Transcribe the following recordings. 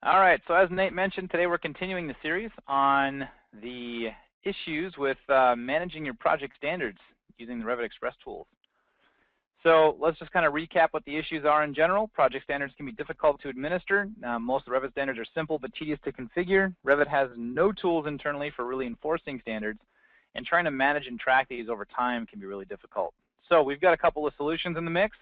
All right, so as Nate mentioned, today we're continuing the series on the issues with managing your project standards using the Revit Express Tools. So let's just kind of recap what the issues are in general. Project standards can be difficult to administer. Most of the Revit standards are simple but tedious to configure. Revit has no tools internally for really enforcing standards, and trying to manage and track these over time can be really difficult. So we've got a couple of solutions in the mix.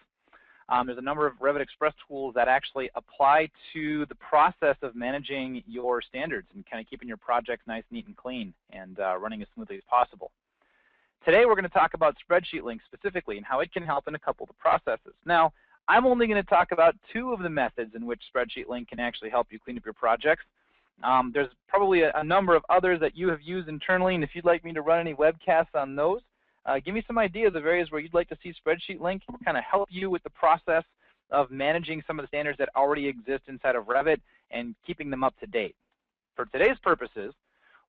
There's a number of Revit Express tools that actually apply to the process of managing your standards and kind of keeping your projects nice, neat, and clean and running as smoothly as possible. Today we're going to talk about Spreadsheet Link specifically and how it can help in a couple of the processes. Now, I'm only going to talk about 2 of the methods in which Spreadsheet Link can actually help you clean up your projects. There's probably a number of others that you have used internally, and if you'd like me to run any webcasts on those, give me some ideas of areas where you'd like to see Spreadsheet Link kind of help you with the process of managing some of the standards that already exist inside of Revit and keeping them up to date. For today's purposes,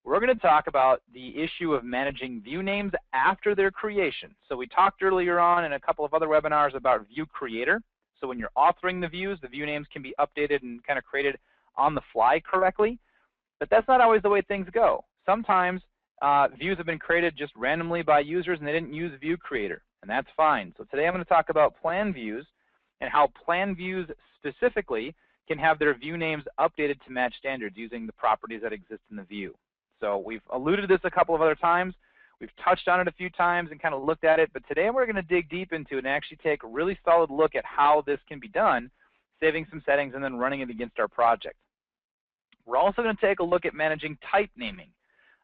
we're going to talk about the issue of managing view names after their creation. So we talked earlier on in a couple of other webinars about View Creator. So when you're authoring the views, the view names can be updated and kind of created on the fly correctly. But that's not always the way things go. Sometimes views have been created just randomly by users and they didn't use View Creator, and that's fine. So today I'm going to talk about plan views and how plan views specifically can have their view names updated to match standards using the properties that exist in the view. So we've alluded to this a couple of other times. We've touched on it a few times and kind of looked at it, but today we're going to dig deep into it and actually take a really solid look at how this can be done, saving some settings and then running it against our project. We're also going to take a look at managing type naming.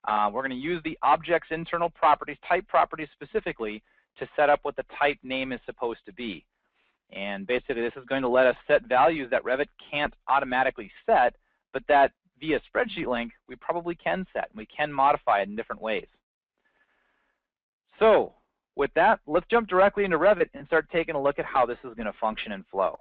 We're going to use the object's internal properties, type properties specifically, to set up what the type name is supposed to be. And basically this is going to let us set values that Revit can't automatically set, but that via Spreadsheet Link we probably can set. We can modify it in different ways. So with that, let's jump directly into Revit and start taking a look at how this is going to function and flow.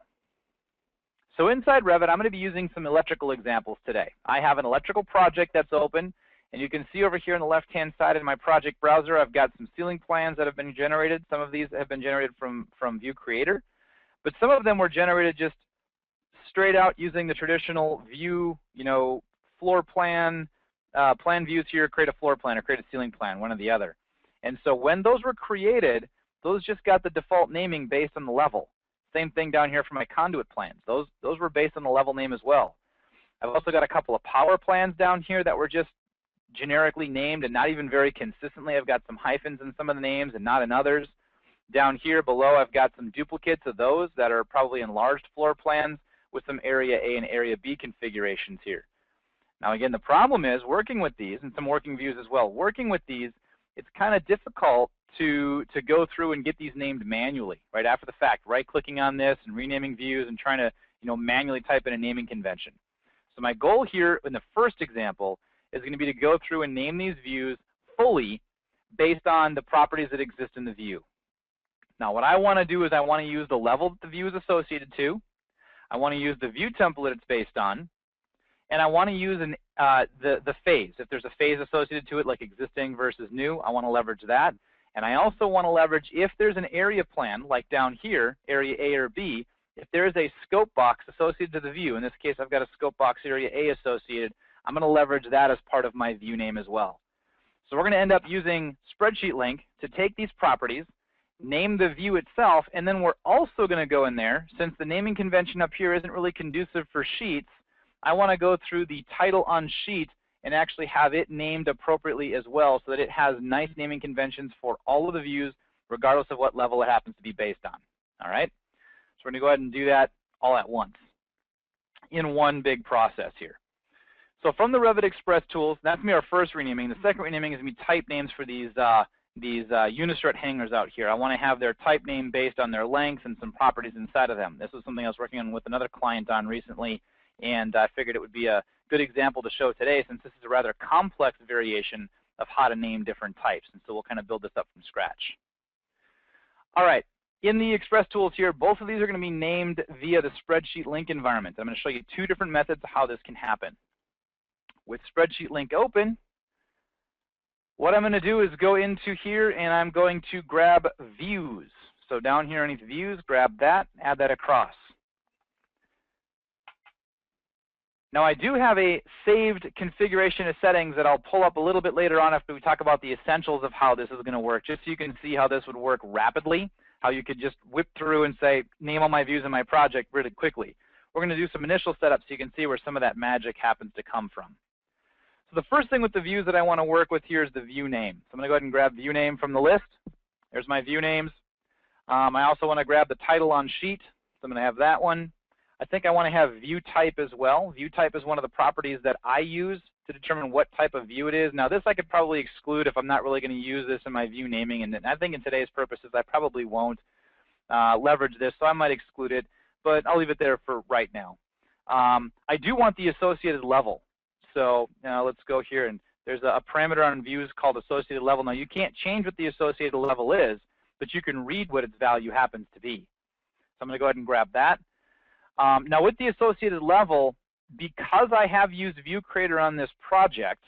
So inside Revit, I'm going to be using some electrical examples today. I have an electrical project that's open. And you can see over here on the left-hand side in my project browser, I've got some ceiling plans that have been generated. Some of these have been generated from View Creator, but some of them were generated just straight out using the traditional view, floor plan, plan views here, create a floor plan or create a ceiling plan, one or the other. And so when those were created, those just got the default naming based on the level. Same thing down here for my conduit plans. Those were based on the level name as well. I've also got a couple of power plans down here that were just generically named and not even very consistently. I've got some hyphens in some of the names and not in others. Down here below I've got some duplicates of those that are probably enlarged floor plans with some area A and area B configurations here. Now again, the problem is working with these, and some working views as well, working with these, it's kind of difficult to go through and get these named manually right after the fact, right clicking on this and renaming views and trying to manually type in a naming convention. So my goal here in the first example is going to be to go through and name these views fully based on the properties that exist in the view. Now what I want to do is I want to use the level that the view is associated to. I want to use the view template it's based on. And I want to use the phase. If there's a phase associated to it like existing versus new, I want to leverage that. And I also want to leverage if there's an area plan like down here, area A or B, if there is a scope box associated to the view, in this case I've got a scope box area A associated, I'm going to leverage that as part of my view name as well. So we're going to end up using Spreadsheet Link to take these properties, name the view itself, and then we're also going to go in there, since the naming convention up here isn't really conducive for sheets, I want to go through the title on sheet and actually have it named appropriately as well so that it has nice naming conventions for all of the views regardless of what level it happens to be based on. All right? So we're going to go ahead and do that all at once in one big process here. So from the Revit Express Tools, that's going to be our first renaming. The second renaming is going to be type names for these unistrut hangers out here. I want to have their type name based on their length and some properties inside of them. This was something I was working on with another client on recently, and I figured it would be a good example to show today since this is a rather complex variation of how to name different types. And so we'll kind of build this up from scratch. All right. In the Express Tools here, both of these are going to be named via the Spreadsheet Link environment. I'm going to show you 2 different methods of how this can happen. With Spreadsheet Link open, what I'm going to do is go into here and I'm going to grab views. So down here underneath views, grab that, add that across. Now I do have a saved configuration of settings that I'll pull up a little bit later on after we talk about the essentials of how this is going to work, just so you can see how this would work rapidly, how you could just whip through and say, name all my views in my project really quickly. We're going to do some initial setup so you can see where some of that magic happens to come from. So the first thing with the views that I want to work with here is the view name. So I'm going to go ahead and grab view name from the list. There's my view names. I also want to grab the title on sheet. So I'm going to have that one. I think I want to have view type as well. View type is one of the properties that I use to determine what type of view it is. Now this I could probably exclude if I'm not really going to use this in my view naming, and I think in today's purposes I probably won't leverage this, so I might exclude it, but I'll leave it there for right now. I do want the associated level. So let's go here, and there's a parameter on views called associated level. Now you can't change what the associated level is, but you can read what its value happens to be. So I'm going to go ahead and grab that. Now with the associated level, because I have used View Creator on this project,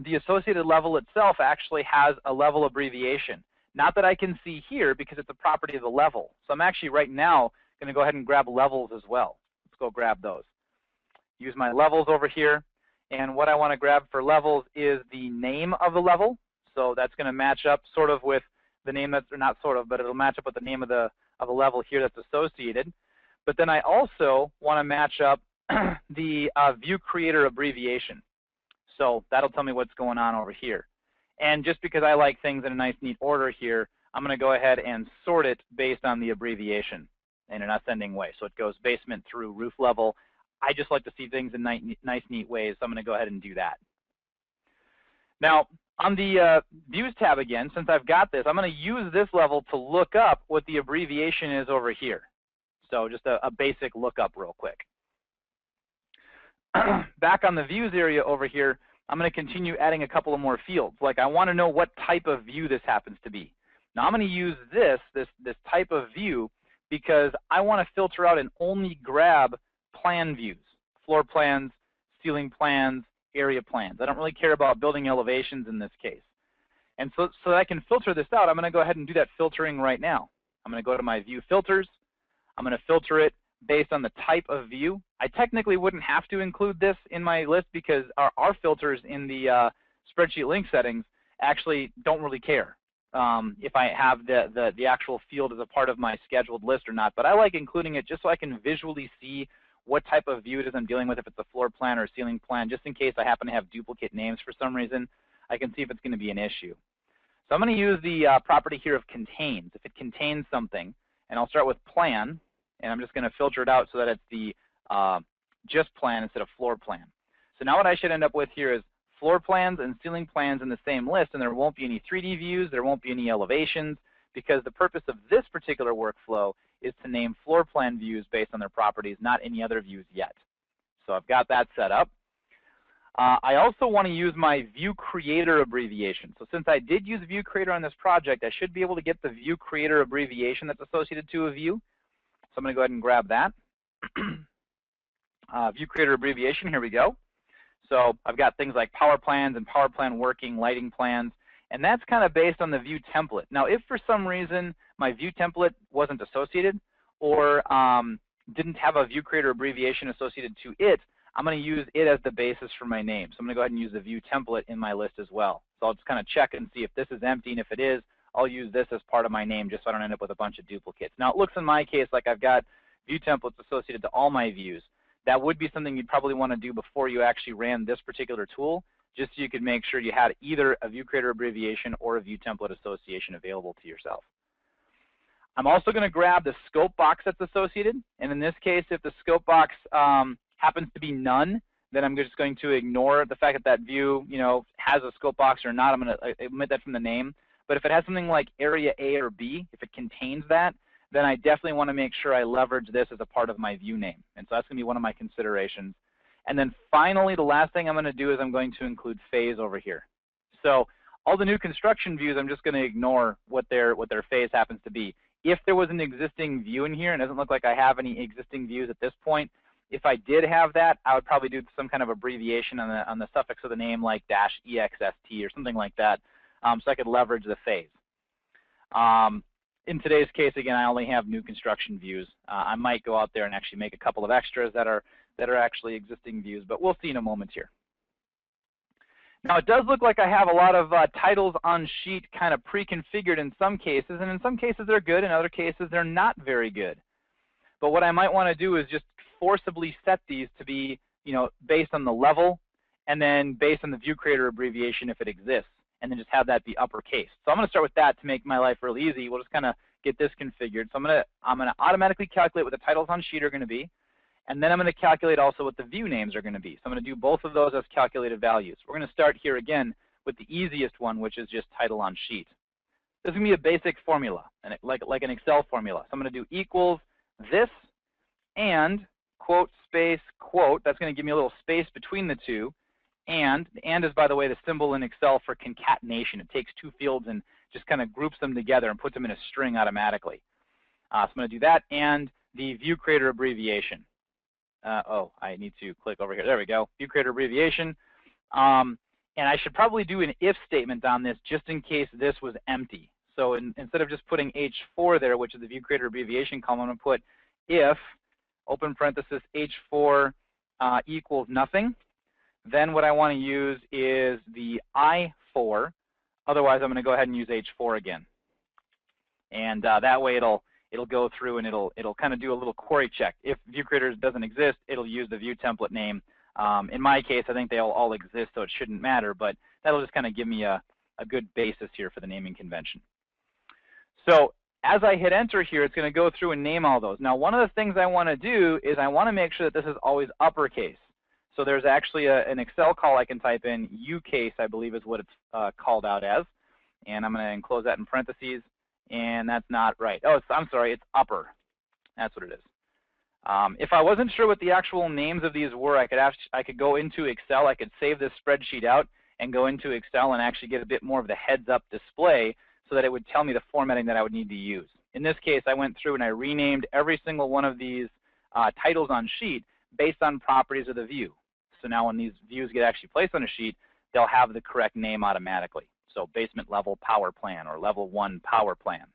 the associated level itself actually has a level abbreviation. Not that I can see here because it's a property of the level. So I'm actually right now going to go ahead and grab levels as well. Let's go grab those. Use my levels over here. And what I want to grab for levels is the name of the level. So that's going to match up sort of with the name that's, or not sort of, but it'll match up with the name of the level here that's associated. But then I also want to match up the View Creator abbreviation. So that'll tell me what's going on over here. And just because I like things in a nice, neat order here, I'm going to go ahead and sort it based on the abbreviation in an ascending way. So it goes basement through roof level. I just like to see things in nice, neat ways, so I'm going to go ahead and do that. Now, on the Views tab again, since I've got this, I'm going to use this level to look up what the abbreviation is over here. So just a basic lookup real quick. Back on the Views area over here, I'm going to continue adding a couple of more fields. Like I want to know what type of view this happens to be. Now I'm going to use this type of view because I want to filter out and only grab plan views, floor plans, ceiling plans, area plans. I don't really care about building elevations in this case. And so that I can filter this out, I'm going to go ahead and do that filtering right now. I'm going to go to my view filters. I'm going to filter it based on the type of view. I technically wouldn't have to include this in my list because our filters in the Spreadsheet Link settings actually don't really care if I have the actual field as a part of my scheduled list or not. But I like including it just so I can visually see what type of view it is I'm dealing with, if it's a floor plan or a ceiling plan, just in case I happen to have duplicate names for some reason. I can see if it's going to be an issue. So I'm going to use the property here of contains, if it contains something, and I'll start with plan, and I'm just going to filter it out so that it's the just plan instead of floor plan. So now what I should end up with here is floor plans and ceiling plans in the same list, and there won't be any 3D views, there won't be any elevations, because the purpose of this particular workflow is to name floor plan views based on their properties, not any other views yet. So I've got that set up. I also want to use my View Creator abbreviation. So since I did use View Creator on this project, I should be able to get the View Creator abbreviation that's associated to a view. So I'm going to go ahead and grab that. View Creator abbreviation, here we go. So I've got things like power plans and power plan working, lighting plans, and that's kind of based on the view template. Now, if for some reason my view template wasn't associated or didn't have a View Creator abbreviation associated to it, I'm going to use it as the basis for my name. So I'm going to go ahead and use the view template in my list as well. So I'll just kind of check and see if this is empty, and if it is, I'll use this as part of my name just so I don't end up with a bunch of duplicates. Now, it looks in my case like I've got view templates associated to all my views. That would be something you'd probably want to do before you actually ran this particular tool, just so you could make sure you had either a View Creator abbreviation or a view template association available to yourself. I'm also going to grab the scope box that's associated, and in this case, if the scope box happens to be none, then I'm just going to ignore the fact that that view, has a scope box or not. I'm going to omit that from the name. But if it has something like area A or B, if it contains that, then I definitely want to make sure I leverage this as a part of my view name. And so that's going to be one of my considerations. And then finally, the last thing I'm going to do is I'm going to include phase over here. So all the new construction views, I'm just going to ignore what their phase happens to be. If there was an existing view in here, and it doesn't look like I have any existing views at this point, if I did have that, I would probably do some kind of abbreviation on the suffix of the name, like -EXST or something like that, so I could leverage the phase. In today's case, again, I only have new construction views. I might go out there and actually make a couple of extras that are that are actually existing views, but we'll see in a moment here. Now it does look like I have a lot of titles on sheet kind of pre-configured in some cases, and in some cases they're good, in other cases they're not very good. But what I might want to do is just forcibly set these to be, based on the level, and then based on the view creator abbreviation if it exists, and then just have that be uppercase. So I'm going to start with that to make my life really easy. We'll just kind of get this configured. So I'm going to automatically calculate what the titles on sheet are going to be, and then I'm going to calculate also what the view names are going to be. So I'm going to do both of those as calculated values. We're going to start here again with the easiest one, which is just title on sheet. This is going to be a basic formula, and like an Excel formula. So I'm going to do equals this and quote space quote. That's going to give me a little space between the two. And the and is, by the way, the symbol in Excel for concatenation. It takes two fields and just kind of groups them together and puts them in a string automatically. So I'm going to do that and the view creator abbreviation. Oh, I need to click over here. There we go. View creator abbreviation. And I should probably do an if statement on this just in case this was empty. So instead of just putting H4 there, which is the view creator abbreviation column, I'm going to put if, open parenthesis, H4 equals nothing. Then what I want to use is the I4. Otherwise, I'm going to go ahead and use H4 again. And that way it'll go through and it'll kind of do a little query check. If view creator doesn't exist, it'll use the view template name. In my case, I think they all exist, so it shouldn't matter, but that'll just kind of give me a good basis here for the naming convention. So as I hit enter here, it's going to go through and name all those. Now, one of the things I want to do is I want to make sure that this is always uppercase. So there's actually an Excel call I can type in, ucase, I believe is what it's called out as. And I'm going to enclose that in parentheses, and that's not right. Oh, I'm sorry, it's upper. That's what it is. If I wasn't sure what the actual names of these were, I could go into Excel, I could save this spreadsheet out and go into Excel and actually get a bit more of the heads-up display so that it would tell me the formatting that I would need to use. In this case, I went through and I renamed every single one of these titles on sheet based on properties of the view. So now when these views get actually placed on a sheet, they'll have the correct name automatically. So basement level power plan or level 1 power plan.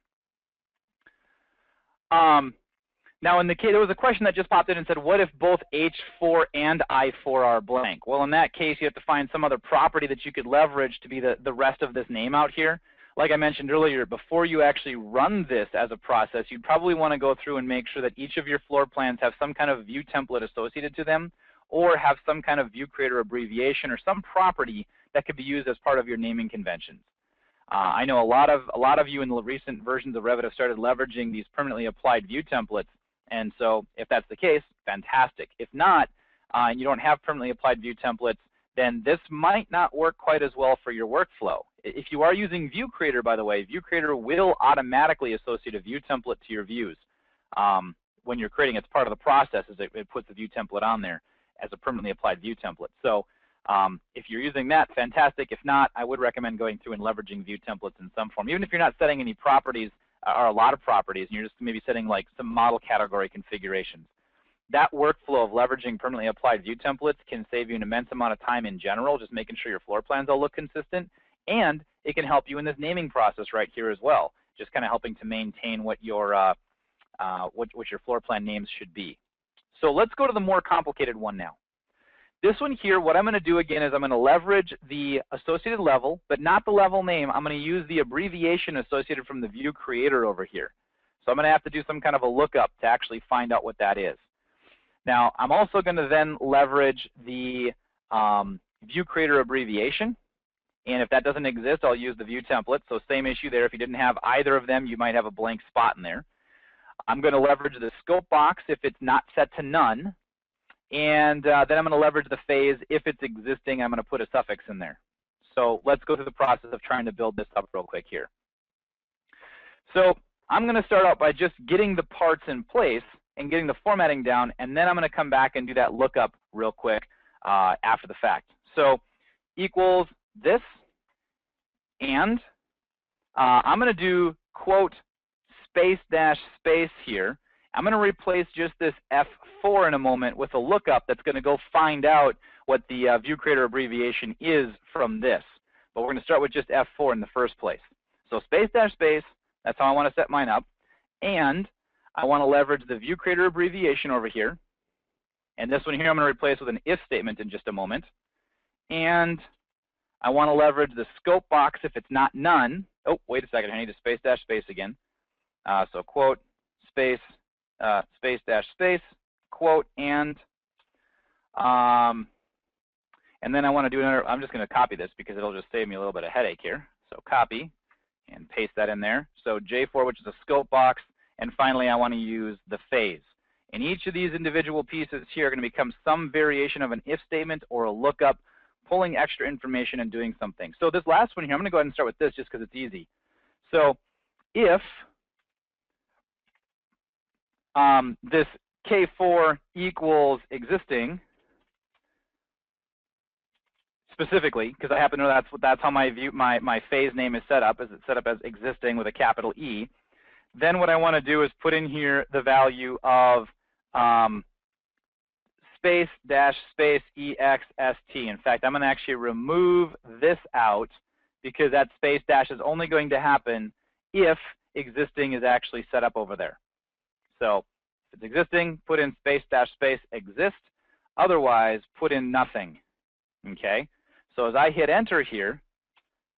Now in the case, there was a question that just popped in and said, what if both H4 and I4 are blank? Well, in that case, you have to find some other property that you could leverage to be the rest of this name out here. Like I mentioned earlier, before you actually run this as a process, you'd probably want to go through and make sure that each of your floor plans have some kind of view template associated to them, or have some kind of view creator abbreviation or some property that could be used as part of your naming conventions. I know a lot of you in the recent versions of Revit have started leveraging these permanently applied view templates, and so if that's the case, fantastic. If not, and you don't have permanently applied view templates, then this might not work quite as well for your workflow. If you are using view creator, by the way, view creator will automatically associate a view template to your views. When you're creating, it's part of the process, is it puts the view template on there as a permanently applied view template. So if you're using that, fantastic. If not, I would recommend going through and leveraging view templates in some form. Even if you're not setting any properties or a lot of properties, and you're just maybe setting like some model category configurations. That workflow of leveraging permanently applied view templates can save you an immense amount of time in general, just making sure your floor plans all look consistent, and it can help you in this naming process right here as well, just kind of helping to maintain what your floor plan names should be. So let's go to the more complicated one now. This one here, what I'm going to do again is I'm going to leverage the associated level, but not the level name. I'm going to use the abbreviation associated from the view creator over here. So I'm going to have to do some kind of a lookup to actually find out what that is. Now, I'm also going to then leverage the view creator abbreviation. And if that doesn't exist, I'll use the view template. So same issue there. If you didn't have either of them, you might have a blank spot in there. I'm going to leverage the scope box if it's not set to none. And then I'm going to leverage the phase. If it's existing, I'm going to put a suffix in there. So let's go through the process of trying to build this up real quick here. So I'm going to start out by just getting the parts in place and getting the formatting down, and then I'm going to come back and do that lookup real quick after the fact. So equals this, and I'm going to do quote space dash space here. I'm going to replace just this F4 in a moment with a lookup that's going to go find out what the view creator abbreviation is from this. But we're going to start with just F4 in the first place. So space dash space, that's how I want to set mine up. And I want to leverage the view creator abbreviation over here. And this one here I'm going to replace with an if statement in just a moment. And I want to leverage the scope box if it's not none. Oh, wait a second, I need a space dash space again. So quote, space, space dash space, quote, and then I want to do another, I'm just going to copy this because it'll just save me a little bit of headache here. So copy and paste that in there. So J4, which is a scope box, and finally I want to use the phase. And each of these individual pieces here are going to become some variation of an if statement or a lookup, pulling extra information and doing something. So this last one here, I'm going to go ahead and start with this just because it's easy. So if this K4 equals existing, specifically, because I happen to know that's how my phase name is set up. Is it's set up as existing with a capital E. Then what I want to do is put in here the value of space dash space EXST. In fact, I'm going to actually remove this out because that space dash is only going to happen if existing is actually set up over there. So if it's existing, put in space dash space exist. Otherwise, put in nothing. Okay. So as I hit enter here,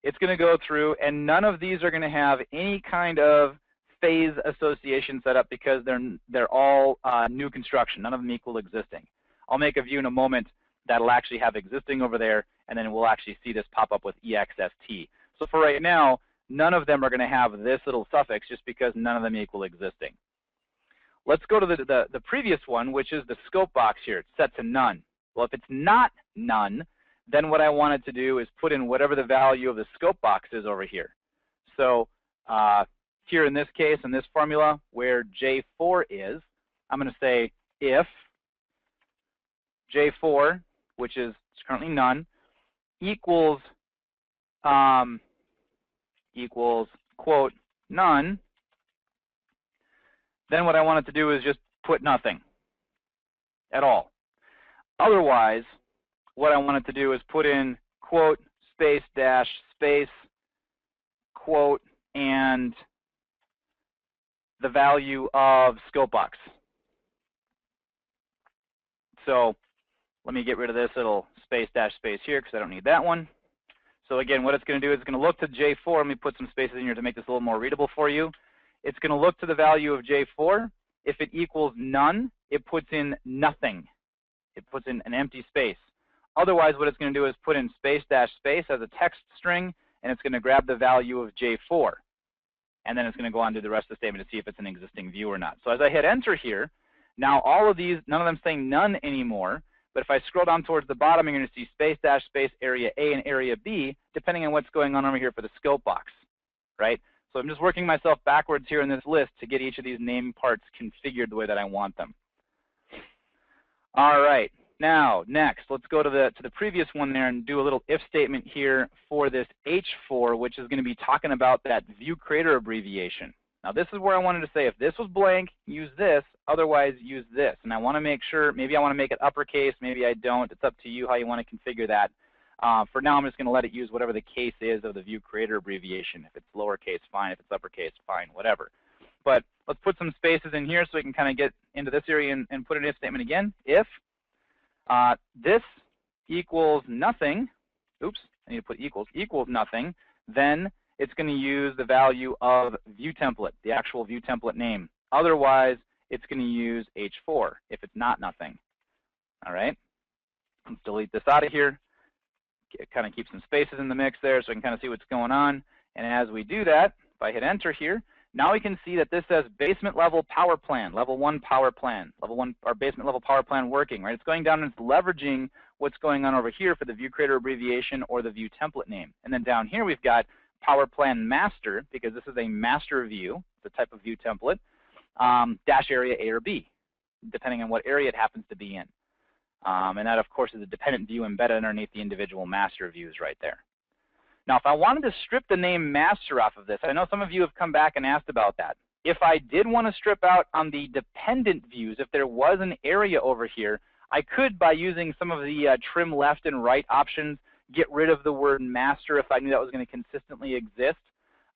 it's going to go through, and none of these are going to have any kind of phase association set up because they're all new construction. None of them equal existing. I'll make a view in a moment that'll actually have existing over there, and then we'll actually see this pop up with EXST. So for right now, none of them are going to have this little suffix just because none of them equal existing. Let's go to the previous one, which is the scope box here. It's set to none. Well, if it's not none, then what I wanted to do is put in whatever the value of the scope box is over here. So here in this case, in this formula, where J4 is, I'm going to say if J4, which is currently none, equals quote none, then what I wanted to do is just put nothing at all. Otherwise, what I wanted to do is put in quote space dash space quote and the value of scope box. So let me get rid of this little space dash space here because I don't need that one. So again, what it's going to do is it's going to look to J4. Let me put some spaces in here to make this a little more readable for you. It's going to look to the value of J4. If it equals none, it puts in nothing. It puts in an empty space. Otherwise, what it's going to do is put in space dash space as a text string, and it's going to grab the value of J4. And then it's going to go on to the rest of the statement to see if it's an existing view or not. So as I hit enter here, now all of these, none of them saying none anymore. But if I scroll down towards the bottom, you're going to see space dash space area A and area B, depending on what's going on over here for the scope box, right? So I'm just working myself backwards here in this list to get each of these name parts configured the way that I want them. All right. Now, next, let's go to the previous one there and do a little if statement here for this H4, which is going to be talking about that view creator abbreviation. Now, this is where I wanted to say if this was blank, use this, otherwise use this. And I want to make sure, maybe I want to make it uppercase, maybe I don't. It's up to you how you want to configure that. For now, I'm just going to let it use whatever the case is of the view creator abbreviation. If it's lowercase, fine. If it's uppercase, fine, whatever. But let's put some spaces in here so we can kind of get into this area and put an if statement again. If this equals nothing, oops, I need to put equals nothing, then it's going to use the value of view template, the actual view template name. Otherwise, it's going to use H4 if it's not nothing. All right, let's delete this out of here. Kind of keep some spaces in the mix there so I can kind of see what's going on. And as we do that, if I hit enter here, now we can see that this says basement level power plan, level 1 power plan, level 1 or basement level power plan working, right? It's going down and it's leveraging what's going on over here for the view creator abbreviation or the view template name. And then down here we've got power plan master, because this is a master view, the type of view template, dash area A or B, depending on what area it happens to be in. And that, of course, is a dependent view embedded underneath the individual master views right there. Now, if I wanted to strip the name master off of this, I know some of you have come back and asked about that. If I did want to strip out on the dependent views, if there was an area over here, I could, by using some of the trim left and right options, get rid of the word master if I knew that was going to consistently exist.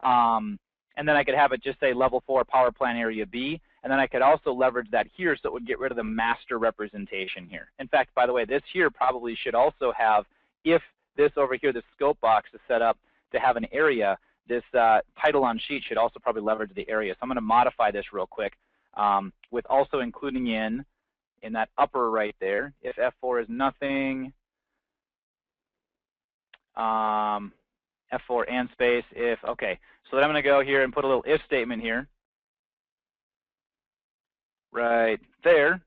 And then I could have it just say level 4 power plan area B. And then I could also leverage that here so it would get rid of the master representation here. In fact, by the way, this here probably should also have, if this over here, this scope box is set up to have an area, this title on sheet should also probably leverage the area. So I'm going to modify this real quick with also including in that upper right there, if F4 is nothing, F4 and space, if, okay. So then I'm going to go here and put a little if statement here. Right there.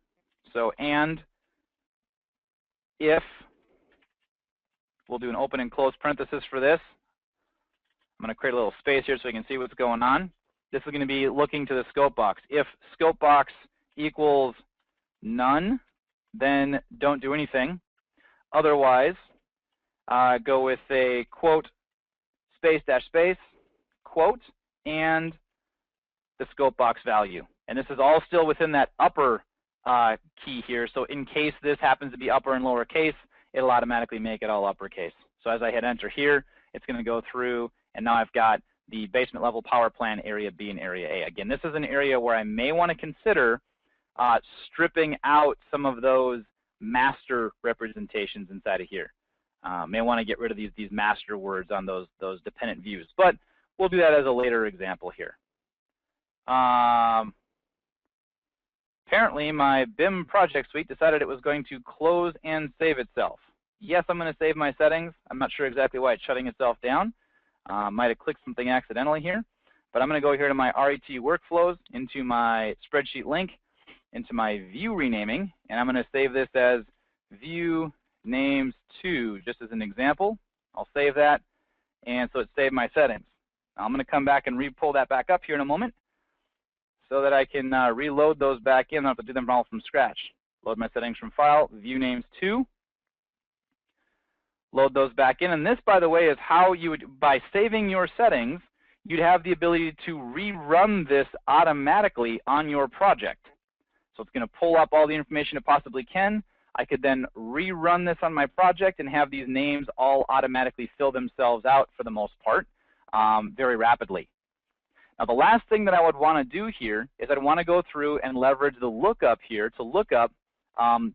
So and if, we'll do an open and close parenthesis for this. I'm going to create a little space here so we can see what's going on. This is going to be looking to the scope box. If scope box equals none, then don't do anything. Otherwise, go with a quote space dash space quote and the scope box value. And this is all still within that upper key here. So in case this happens to be upper and lower case, it'll automatically make it all uppercase. So as I hit enter here, it's going to go through, and now I've got the basement level power plan area B and area A. Again, this is an area where I may want to consider stripping out some of those master representations inside of here. May want to get rid of these master words on those dependent views, but we'll do that as a later example here. Apparently, my BIM project suite decided it was going to close and save itself. Yes, I'm going to save my settings. I'm not sure exactly why it's shutting itself down. Might have clicked something accidentally here, but I'm going to go here to my RET workflows, into my spreadsheet link, into my view renaming, and I'm going to save this as view names 2, just as an example. I'll save that, and so it saved my settings. Now I'm going to come back and re-pull that back up here in a moment, so that I can reload those back in. I don't have to do them all from scratch. Load my settings from file, view names 2. Load those back in. And this, by the way, is how you would, by saving your settings, you'd have the ability to rerun this automatically on your project. So it's going to pull up all the information it possibly can. I could then rerun this on my project and have these names all automatically fill themselves out for the most part very rapidly. Now, the last thing that I would want to do here is I'd want to go through and leverage the lookup here to look up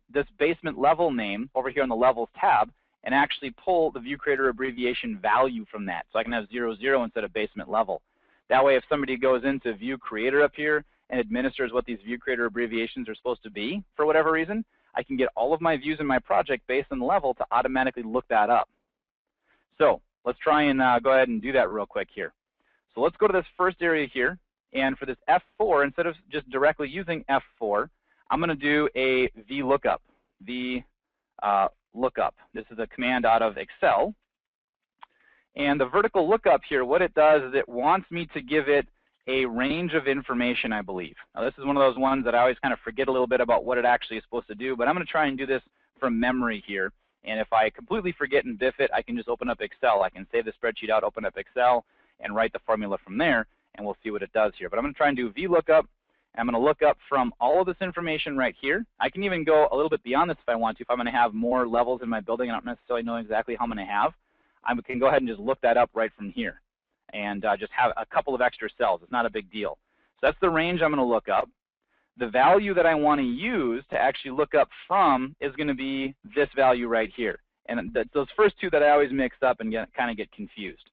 this basement level name over here on the Levels tab and actually pull the View Creator abbreviation value from that. So I can have 00 instead of basement level. That way, if somebody goes into View Creator up here and administers what these View Creator abbreviations are supposed to be for whatever reason, I can get all of my views in my project based on the level to automatically look that up. So let's try and go ahead and do that real quick here. So let's go to this first area here, and for this F4, instead of just directly using F4, I'm going to do a VLOOKUP. VLOOKUP. This is a command out of Excel. And the vertical lookup here, what it does is it wants me to give it a range of information, I believe. Now this is one of those ones that I always kind of forget a little bit about what it actually is supposed to do, but I'm going to try and do this from memory here. And if I completely forget and biff it, I can just open up Excel. I can save the spreadsheet out, open up Excel, and write the formula from there, and we'll see what it does here. But I'm going to try and do VLOOKUP. I'm going to look up from all of this information right here. I can even go a little bit beyond this if I want to. If I'm going to have more levels in my building, I don't necessarily know exactly how I'm going to have. I can go ahead and just look that up right from here and just have a couple of extra cells. It's not a big deal. So that's the range I'm going to look up. The value that I want to use to actually look up from is going to be this value right here. And those first two that I always mix up and kind of get confused.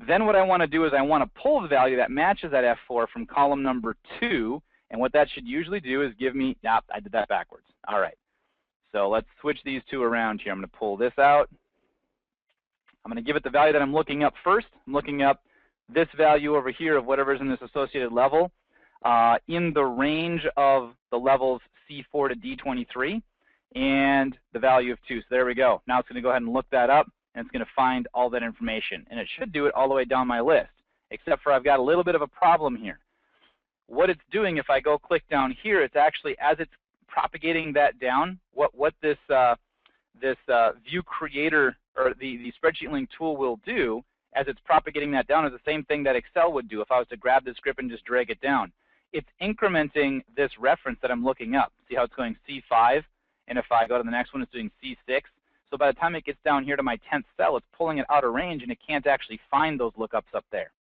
Then what I want to do is I want to pull the value that matches that F4 from column number 2, and what that should usually do is give me, I did that backwards. All right, so let's switch these two around here. I'm going to pull this out. I'm going to give it the value that I'm looking up first. I'm looking up this value over here of whatever's in this associated level in the range of the levels C4 to D23 and the value of 2. So there we go. Now it's going to go ahead and look that up, and it's going to find all that information. And it should do it all the way down my list, except for I've got a little bit of a problem here. What it's doing, if I go click down here, it's actually, as it's propagating that down, what this View Creator or the Spreadsheet Link tool will do as it's propagating that down is the same thing that Excel would do if I was to grab the script and just drag it down. It's incrementing this reference that I'm looking up. See how it's going C5, and if I go to the next one, it's doing C6. So by the time it gets down here to my 10th cell, it's pulling it out of range, and it can't actually find those lookups up there.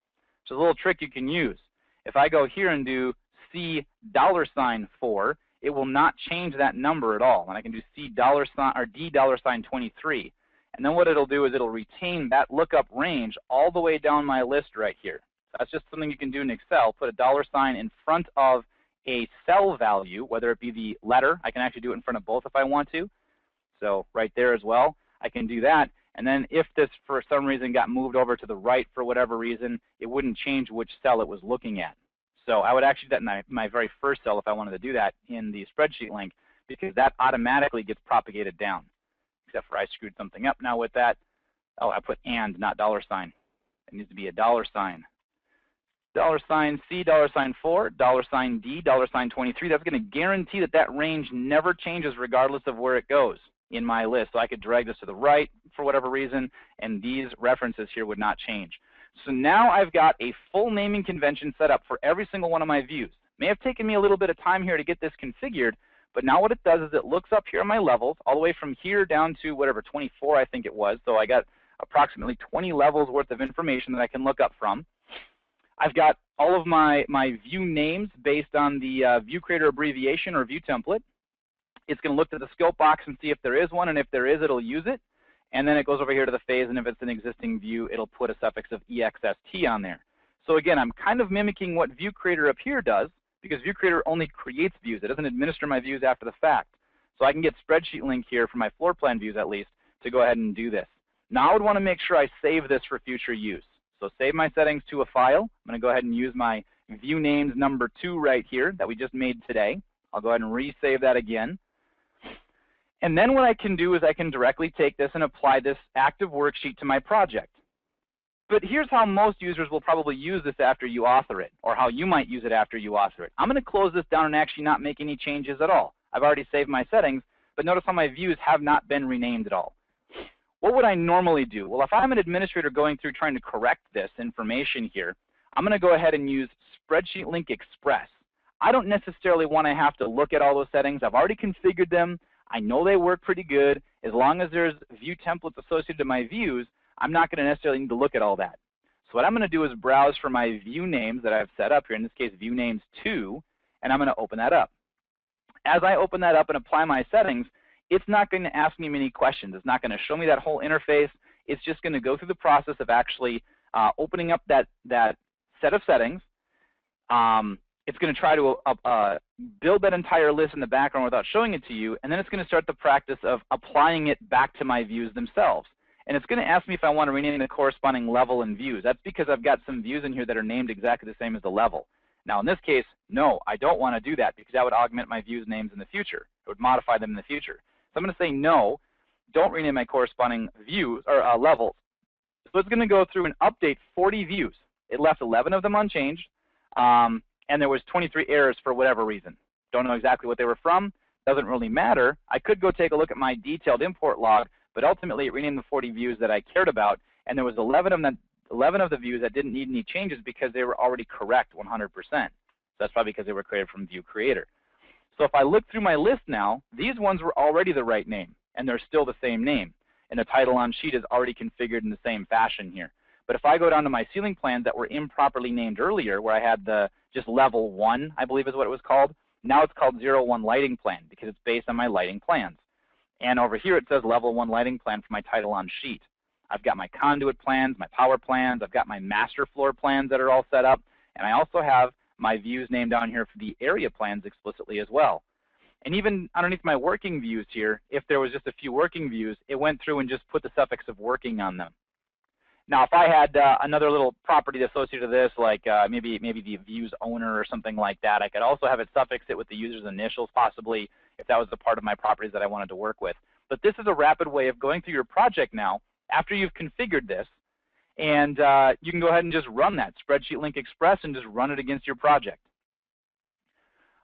So it's a little trick you can use. If I go here and do $4, it will not change that number at all. And I can do $D $23. And then what it'll do is it'll retain that lookup range all the way down my list right here. That's just something you can do in Excel. Put a $ in front of a cell value, whether it be the letter. I can actually do it in front of both if I want to. So right there as well, I can do that. And then if this for some reason got moved over to the right for whatever reason, it wouldn't change which cell it was looking at. So I would actually do that in my very first cell if I wanted to do that in the spreadsheet link, because that automatically gets propagated down. Except for I screwed something up now with that. Oh, I put and, not $. It needs to be a $. $C, $4, $D, $23. That's going to guarantee that that range never changes regardless of where it goes in my list. So I could drag this to the right for whatever reason, and these references here would not change. So now I've got a full naming convention set up for every single one of my views. May have taken me a little bit of time here to get this configured, but now what it does is it looks up here on my levels, all the way from here down to whatever, 24 I think it was. So I got approximately 20 levels worth of information that I can look up from. I've got all of my view names based on the view creator abbreviation or view template. It's going to look at the scope box and see if there is one, and if there is, it'll use it. And then it goes over here to the phase, and if it's an existing view, it'll put a suffix of EXST on there. So again, I'm kind of mimicking what view creator up here does, because view creator only creates views. It doesn't administer my views after the fact. So I can get Spreadsheet Link here for my floor plan views at least to go ahead and do this. Now I would want to make sure I save this for future use. So save my settings to a file. I'm going to go ahead and use my view names number 2 right here that we just made today. I'll go ahead and resave that again. And then what I can do is I can directly take this and apply this active worksheet to my project. But here's how most users will probably use this after you author it, or how you might use it after you author it. I'm going to close this down and actually not make any changes at all. I've already saved my settings, but notice how my views have not been renamed at all. What would I normally do? Well, if I'm an administrator going through trying to correct this information here, I'm going to go ahead and use Spreadsheet Link Express. I don't necessarily want to have to look at all those settings. I've already configured them. I know they work pretty good. As long as there's view templates associated to my views, I'm not going to necessarily need to look at all that. So what I'm going to do is browse for my view names that I've set up here, in this case view names 2, and I'm going to open that up. As I open that up and apply my settings, it's not going to ask me many questions. It's not going to show me that whole interface. It's just going to go through the process of actually opening up that set of settings. It's going to try to build that entire list in the background without showing it to you, and then it's going to start the practice of applying it back to my views themselves. And it's going to ask me if I want to rename the corresponding level in views. That's because I've got some views in here that are named exactly the same as the level. Now in this case, no, I don't want to do that because that would augment my views names in the future. It would modify them in the future. So I'm going to say no, don't rename my corresponding views or levels. So it's going to go through and update 40 views. It left 11 of them unchanged. And there was 23 errors for whatever reason. Don't know exactly what they were from. Doesn't really matter. I could go take a look at my detailed import log, but ultimately it renamed the 40 views that I cared about, and there was 11 of the views that didn't need any changes because they were already correct 100%. So that's probably because they were created from view creator. So if I look through my list now, these ones were already the right name, and they're still the same name. And the title on sheet is already configured in the same fashion here. But if I go down to my ceiling plans that were improperly named earlier, where I had the just level 1, I believe is what it was called, now it's called 01 lighting plan because it's based on my lighting plans. And over here it says level 1 lighting plan for my title on sheet. I've got my conduit plans, my power plans, I've got my master floor plans that are all set up, and I also have my views named down here for the area plans explicitly as well. And even underneath my working views here, if there was just a few working views, it went through and just put the suffix of working on them. Now, if I had another little property associated to this, like maybe the views owner or something like that, I could also have it suffix it with the user's initials possibly if that was the part of my properties that I wanted to work with. But this is a rapid way of going through your project now after you've configured this, and you can go ahead and just run that Spreadsheet Link Express and just run it against your project.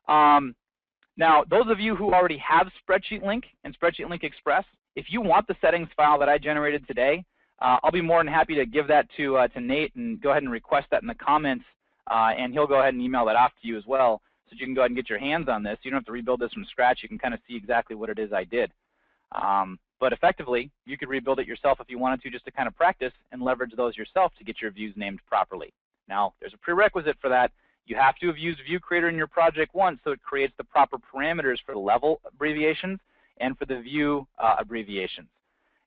Now, those of you who already have Spreadsheet Link and Spreadsheet Link Express, if you want the settings file that I generated today, I'll be more than happy to give that to Nate and go ahead and request that in the comments, and he'll go ahead and email that off to you as well, so that you can go ahead and get your hands on this. You don't have to rebuild this from scratch. You can kind of see exactly what it is I did. But effectively, you could rebuild it yourself if you wanted to, just to kind of practice and leverage those yourself to get your views named properly. Now, there's a prerequisite for that. You have to have used View Creator in your project once, so it creates the proper parameters for the level abbreviations and for the view abbreviations.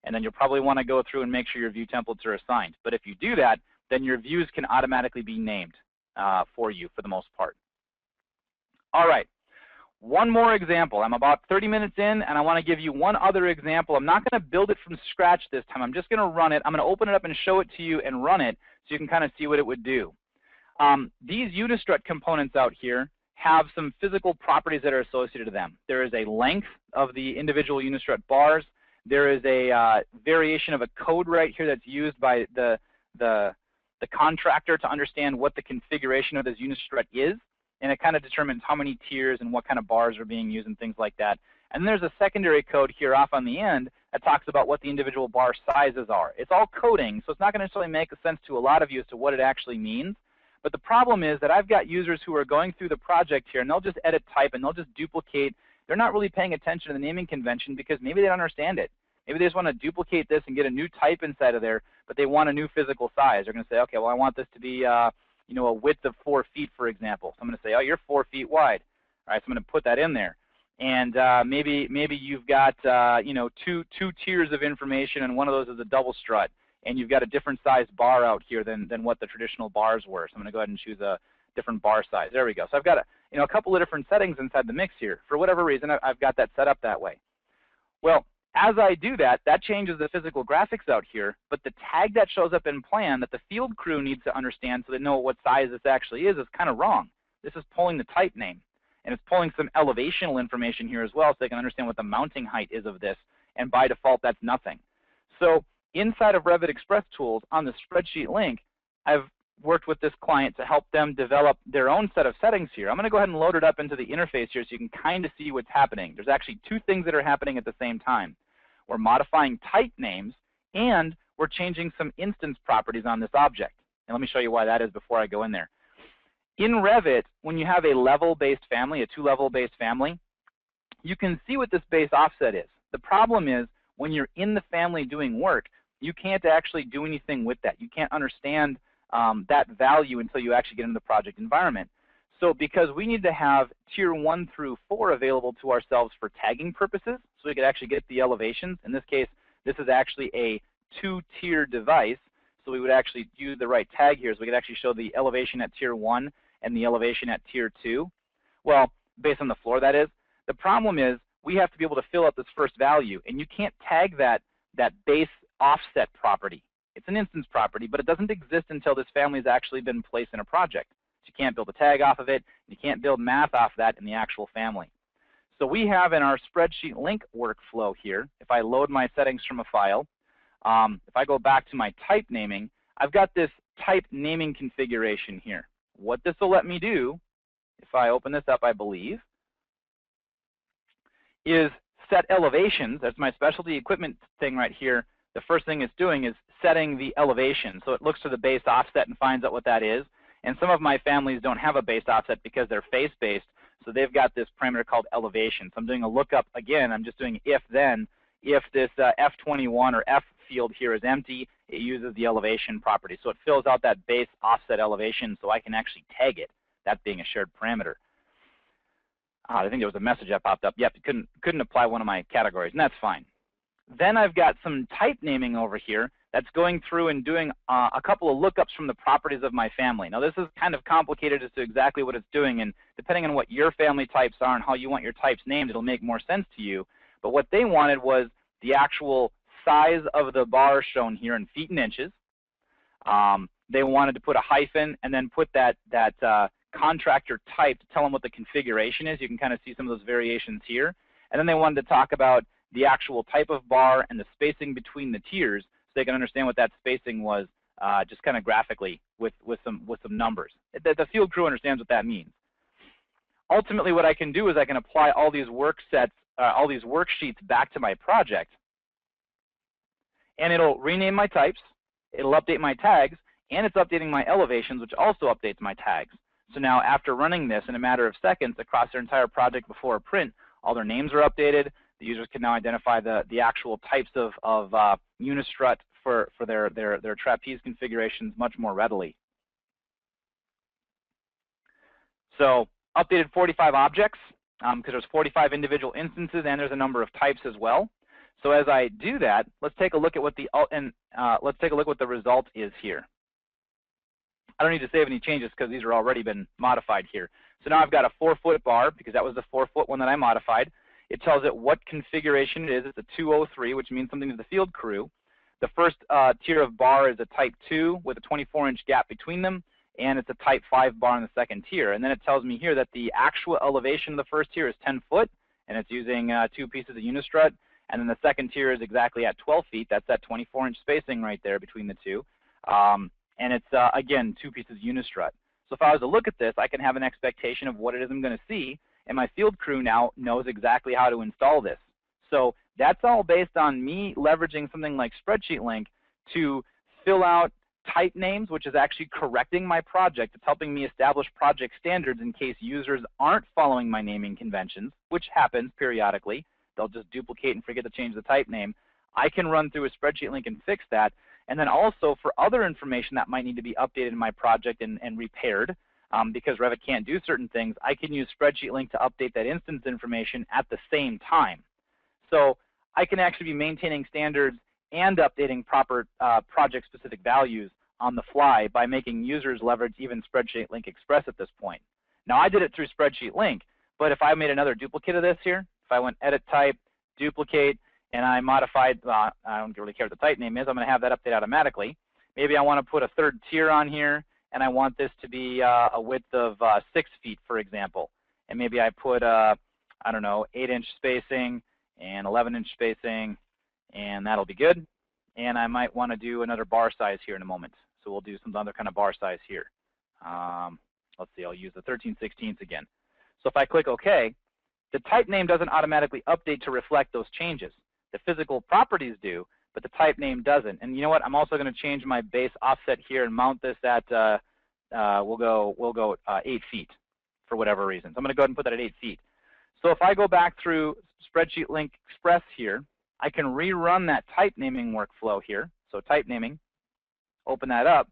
And then you'll probably want to go through and make sure your view templates are assigned. But if you do that, then your views can automatically be named for you for the most part. All right. One more example. I'm about 30 minutes in, and I want to give you one other example. I'm not going to build it from scratch this time. I'm just going to run it. I'm going to open it up and show it to you and run it so you can kind of see what it would do. These Unistrut components out here have some physical properties that are associated to them. There is a length of the individual Unistrut bars. There is a variation of a code right here that's used by the contractor to understand what the configuration of this Unistrut is. And it kind of determines how many tiers and what kind of bars are being used and things like that. And then there's a secondary code here off on the end that talks about what the individual bar sizes are. It's all coding, so it's not going to necessarily make sense to a lot of you as to what it actually means. But the problem is that I've got users who are going through the project here, and they'll just edit type, and they'll just duplicate. They're not really paying attention to the naming convention because maybe they don't understand it. Maybe they just want to duplicate this and get a new type inside of there, but they want a new physical size. They're going to say, okay, well, I want this to be you know, a width of 4 feet, for example. So I'm going to say, oh, you're 4 feet wide. All right, so I'm going to put that in there. And maybe you've got you know, two tiers of information, and one of those is a double strut, and you've got a different size bar out here than what the traditional bars were. So I'm going to go ahead and choose a different bar size. There we go. So I've got a couple of different settings inside the mix here. For whatever reason, I've got that set up that way. Well, as I do that, that changes the physical graphics out here, but the tag that shows up in plan that the field crew needs to understand so they know what size this actually is kind of wrong. This is pulling the type name, and it's pulling some elevational information here as well so they can understand what the mounting height is of this, and by default that's nothing. So inside of Revit Express Tools on the Spreadsheet link, I've worked with this client to help them develop their own set of settings here. I'm going to go ahead and load it up into the interface here so you can kind of see what's happening. There's actually two things that are happening at the same time. We're modifying type names, and we're changing some instance properties on this object. And let me show you why that is before I go in there. In Revit, when you have a level-based family, a two-level-based family, you can see what this base offset is. The problem is when you're in the family doing work, you can't actually do anything with that. You can't understand that value until you actually get into the project environment. So because we need to have tier 1 through 4 available to ourselves for tagging purposes, so we could actually get the elevations. In this case, this is actually a 2-tier device, so we would actually use the right tag here, so we could actually show the elevation at tier 1 and the elevation at tier 2. Well, based on the floor, that is. The problem is we have to be able to fill out this first value, and you can't tag that base offset property. It's an instance property, but it doesn't exist until this family has actually been placed in a project. You can't build a tag off of it. You can't build math off of that in the actual family. So we have in our Spreadsheet Link workflow here, if I load my settings from a file, if I go back to my type naming, I've got this type naming configuration here. What this will let me do, if I open this up, I believe, is set elevations. That's my specialty equipment thing right here. The first thing it's doing is setting the elevation. So it looks to the base offset and finds out what that is. And some of my families don't have a base offset because they're face-based, so they've got this parameter called elevation. So I'm doing a lookup again. I'm just doing if-then. If this F21 or F field here is empty, it uses the elevation property. So it fills out that base offset elevation so I can actually tag it, that being a shared parameter. I think there was a message that popped up. Yep, it couldn't apply one of my categories, and that's fine. Then I've got some type naming over here that's going through and doing a couple of lookups from the properties of my family. Now this is kind of complicated as to exactly what it's doing, and depending on what your family types are and how you want your types named, it'll make more sense to you. But what they wanted was the actual size of the bar shown here in feet and inches. They wanted to put a hyphen and then put that contractor type to tell them what the configuration is. You can kind of see some of those variations here. And then they wanted to talk about the actual type of bar and the spacing between the tiers, so they can understand what that spacing was, just kind of graphically with some numbers. The field crew understands what that means. Ultimately, what I can do is I can apply all these work sets, all these worksheets back to my project, and it'll rename my types, it'll update my tags, and it's updating my elevations, which also updates my tags. So now after running this in a matter of seconds across their entire project before a print, all their names are updated. The users can now identify the actual types of Unistrut for their trapeze configurations much more readily. So updated 45 objects because there's 45 individual instances and there's a number of types as well. So as I do that, let's take a look at what the result is here. I don't need to save any changes because these are already been modified here. So now I've got a 4-foot bar because that was the 4-foot one that I modified. It tells it what configuration it is. It's a 203, which means something to the field crew. The first tier of bar is a type 2 with a 24-inch gap between them, and it's a type 5 bar in the second tier. And then it tells me here that the actual elevation of the first tier is 10 foot, and it's using 2 pieces of unistrut. And then the second tier is exactly at 12 feet. That's that 24-inch spacing right there between the two. And it's, again, 2 pieces of unistrut. So if I was to look at this, I can have an expectation of what it is I'm going to see, and my field crew now knows exactly how to install this. So that's all based on me leveraging something like Spreadsheet Link to fill out type names, which is actually correcting my project. It's helping me establish project standards in case users aren't following my naming conventions, which happens periodically. They'll just duplicate and forget to change the type name. I can run through a Spreadsheet Link and fix that. And then also for other information that might need to be updated in my project and repaired, because Revit can't do certain things, I can use Spreadsheet Link to update that instance information at the same time. So I can actually be maintaining standards and updating proper project-specific values on the fly by making users leverage even Spreadsheet Link Express at this point. Now I did it through Spreadsheet Link, but if I made another duplicate of this here, if I went Edit Type, Duplicate, and I modified, I don't really care what the type name is, I'm going to have that update automatically. Maybe I want to put a third tier on here, and I want this to be a width of 6 feet, for example. And maybe I put, I don't know, 8-inch spacing and 11-inch spacing, and that'll be good. And I might want to do another bar size here in a moment. So we'll do some other kind of bar size here. Let's see, I'll use the 13/16 again. So if I click OK, the type name doesn't automatically update to reflect those changes. The physical properties do, but the type name doesn't. And you know what? I'm also going to change my base offset here and mount this at, we'll go 8 feet for whatever reason. So I'm going to go ahead and put that at 8 feet. So if I go back through Spreadsheet Link Express here, I can rerun that type naming workflow here. So type naming, open that up.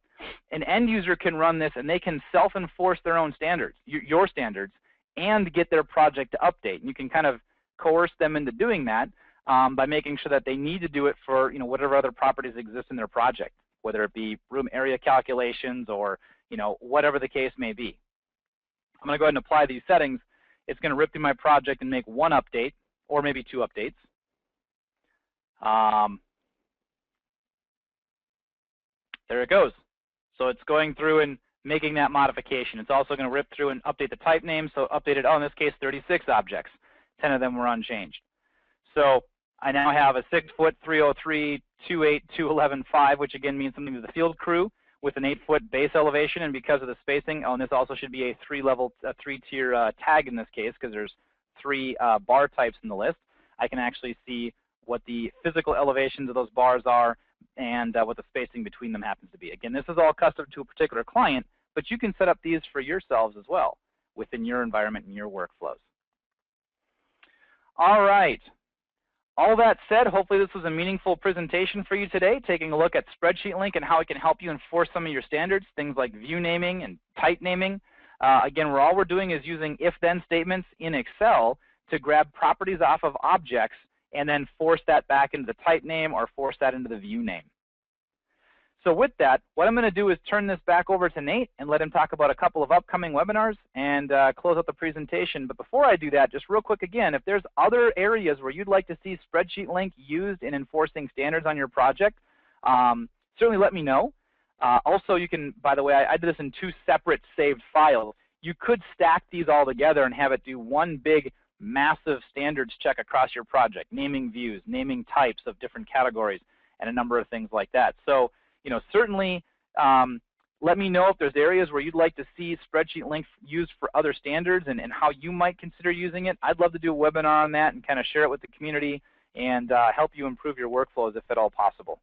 An end user can run this, and they can self-enforce their own standards, your standards, and get their project to update. And you can kind of coerce them into doing that by making sure that they need to do it for whatever other properties exist in their project, whether it be room area calculations or whatever the case may be. I'm going to go ahead and apply these settings. It's going to rip through my project and make 1 update, or maybe 2 updates. There it goes. So it's going through and making that modification. It's also going to rip through and update the type name. So updated, in this case, 36 objects. 10 of them were unchanged. So I now have a 6-foot 303, 28, 211, 5, which again means something to the field crew with an 8-foot base elevation. And because of the spacing, and this also should be a 3-tier tag in this case because there's 3 bar types in the list. I can actually see what the physical elevations of those bars are and what the spacing between them happens to be. Again, this is all custom to a particular client, but you can set up these for yourselves as well within your environment and your workflows. All right. All that said, hopefully this was a meaningful presentation for you today, taking a look at Spreadsheet Link and how it can help you enforce some of your standards, things like view naming and type naming. Again, all we're doing is using if-then statements in Excel to grab properties off of objects and then force that back into the type name or force that into the view name. So with that, what I'm going to do is turn this back over to Nate and let him talk about a couple of upcoming webinars and close out the presentation. But before I do that, just real quick again, if there's other areas where you'd like to see Spreadsheet Link used in enforcing standards on your project, certainly let me know. Also, you can, by the way, I did this in 2 separate saved files. You could stack these all together and have it do one big massive standards check across your project, naming views, naming types of different categories, and a number of things like that. So, certainly let me know if there's areas where you'd like to see Spreadsheet Link used for other standards and how you might consider using it. I'd love to do a webinar on that and kind of share it with the community and help you improve your workflows if at all possible.